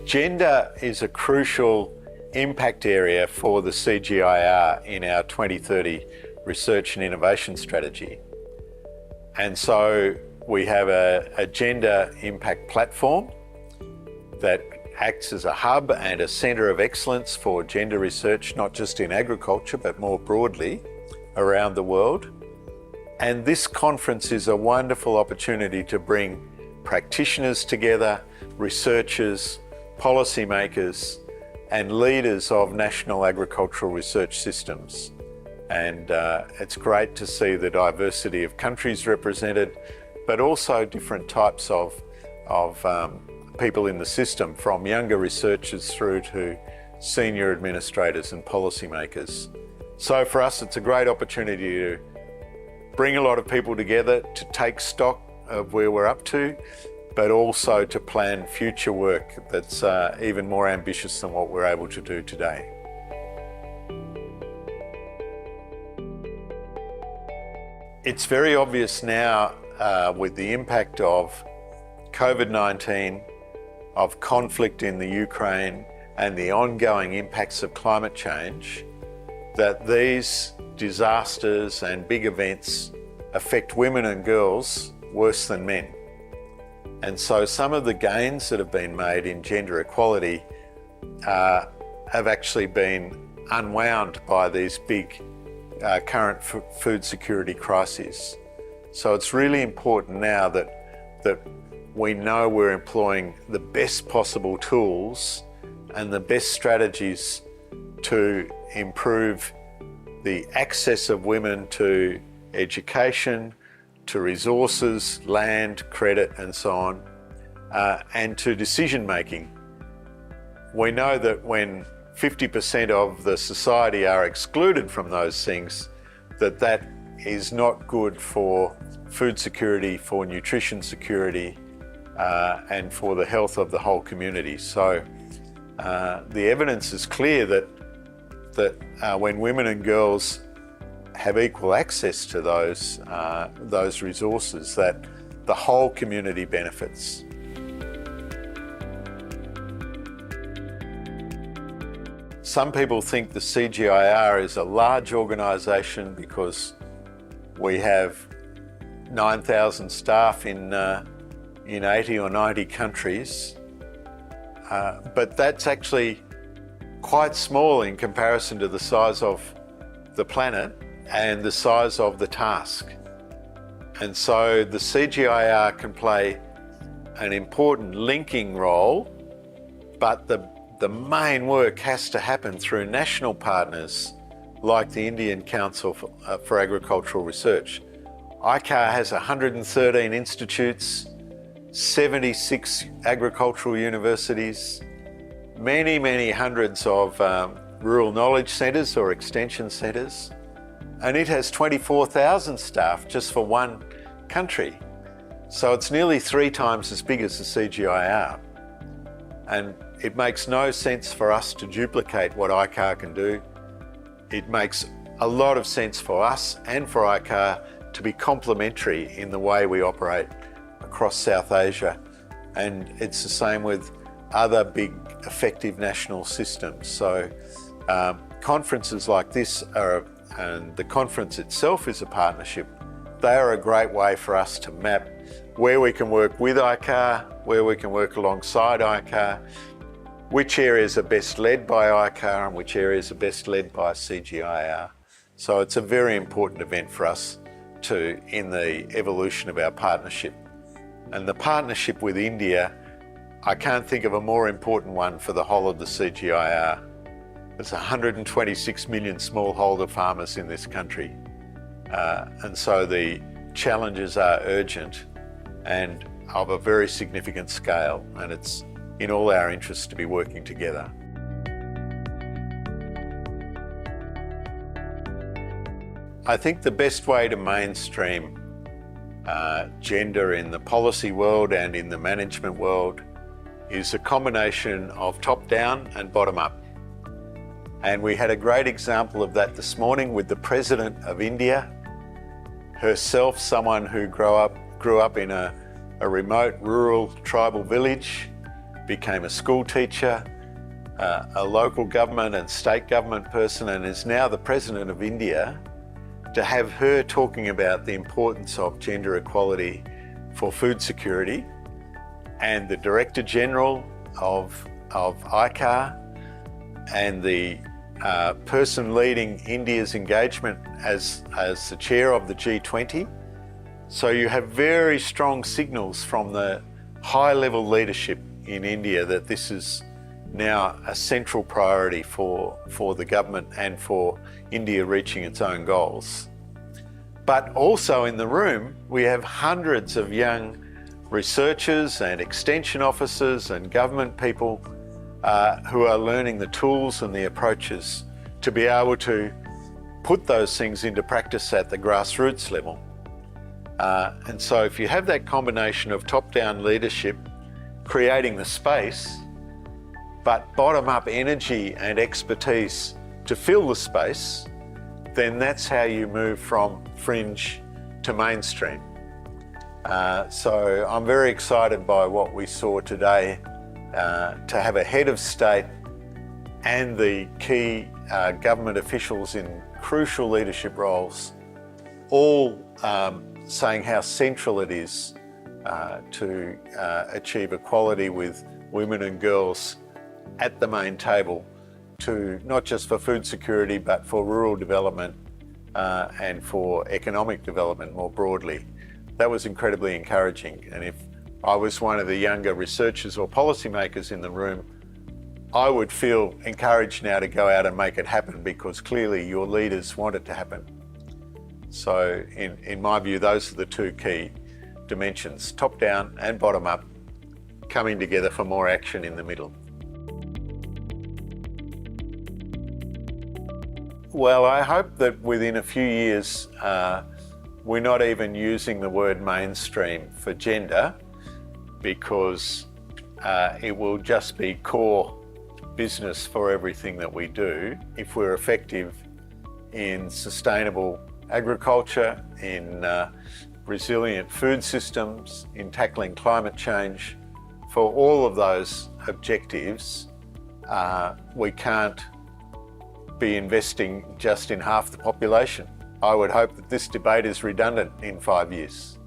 Gender is a crucial impact area for the CGIAR in our 2030 research and innovation strategy. And so we have a gender impact platform that acts as a hub and a centre of excellence for gender research, not just in agriculture, but more broadly around the world. And this conference is a wonderful opportunity to bring practitioners together, researchers, policymakers, and leaders of national agricultural research systems. And it's great to see the diversity of countries represented, but also different types of people in the system, from younger researchers through to senior administrators and policymakers. So for us, it's a great opportunity to bring a lot of people together to take stock of where we're up to, but also to plan future work that's even more ambitious than what we're able to do today. It's very obvious now with the impact of COVID-19, of conflict in the Ukraine, and the ongoing impacts of climate change, that these disasters and big events affect women and girls worse than men. And so some of the gains that have been made in gender equality have actually been unwound by these big current food security crises. So it's really important now that we know we're employing the best possible tools and the best strategies to improve the access of women to education, to resources, land, credit, and so on, and to decision making. We know that when 50% of the society are excluded from those things, that is not good for food security, for nutrition security, and for the health of the whole community. So the evidence is clear that when women and girls have equal access to those resources, that the whole community benefits. Some people think the CGIAR is a large organisation because we have 9,000 staff in 80 or 90 countries, but that's actually quite small in comparison to the size of the planet and the size of the task. And so the CGIAR can play an important linking role, but the main work has to happen through national partners like the Indian Council for Agricultural Research. ICAR has 113 institutes, 76 agricultural universities, many hundreds of rural knowledge centres or extension centres, and it has 24,000 staff just for one country. So it's nearly 3 times as big as the CGIAR. And it makes no sense for us to duplicate what ICAR can do. It makes a lot of sense for us and for ICAR to be complementary in the way we operate across South Asia. And it's the same with other big effective national systems. So conferences like this and the conference itself is a partnership. They are a great way for us to map where we can work with ICAR, where we can work alongside ICAR, which areas are best led by ICAR and which areas are best led by CGIAR. So it's a very important event for us in the evolution of our partnership. And the partnership with India, I can't think of a more important one for the whole of the CGIAR. There's 126 million smallholder farmers in this country. And so the challenges are urgent and of a very significant scale, and it's in all our interests to be working together. I think the best way to mainstream gender in the policy world and in the management world is a combination of top-down and bottom-up. And we had a great example of that this morning with the President of India, herself someone who grew up in a remote rural tribal village, became a school teacher, a local government and state government person, and is now the President of India. To have her talking about the importance of gender equality for food security, and the Director General of ICAR, and the person leading India's engagement as the chair of the G20. So you have very strong signals from the high-level leadership in India that this is now a central priority for the government and for India reaching its own goals. But also in the room, we have hundreds of young researchers and extension officers and government people who are learning the tools and the approaches to be able to put those things into practice at the grassroots level. And so if you have that combination of top-down leadership creating the space, but bottom-up energy and expertise to fill the space, then that's how you move from fringe to mainstream. So I'm very excited by what we saw today, to have a head of state and the key government officials in crucial leadership roles all saying how central it is to achieve equality with women and girls at the main table, to not just for food security but for rural development and for economic development more broadly. That was incredibly encouraging, and if I was one of the younger researchers or policymakers in the room, I would feel encouraged now to go out and make it happen, because clearly your leaders want it to happen. So in my view, those are the two key dimensions, top down and bottom up, coming together for more action in the middle. Well, I hope that within a few years, we're not even using the word mainstream for gender, because it will just be core business for everything that we do. If we're effective in sustainable agriculture, in resilient food systems, in tackling climate change, for all of those objectives, we can't be investing just in half the population. I would hope that this debate is redundant in 5 years.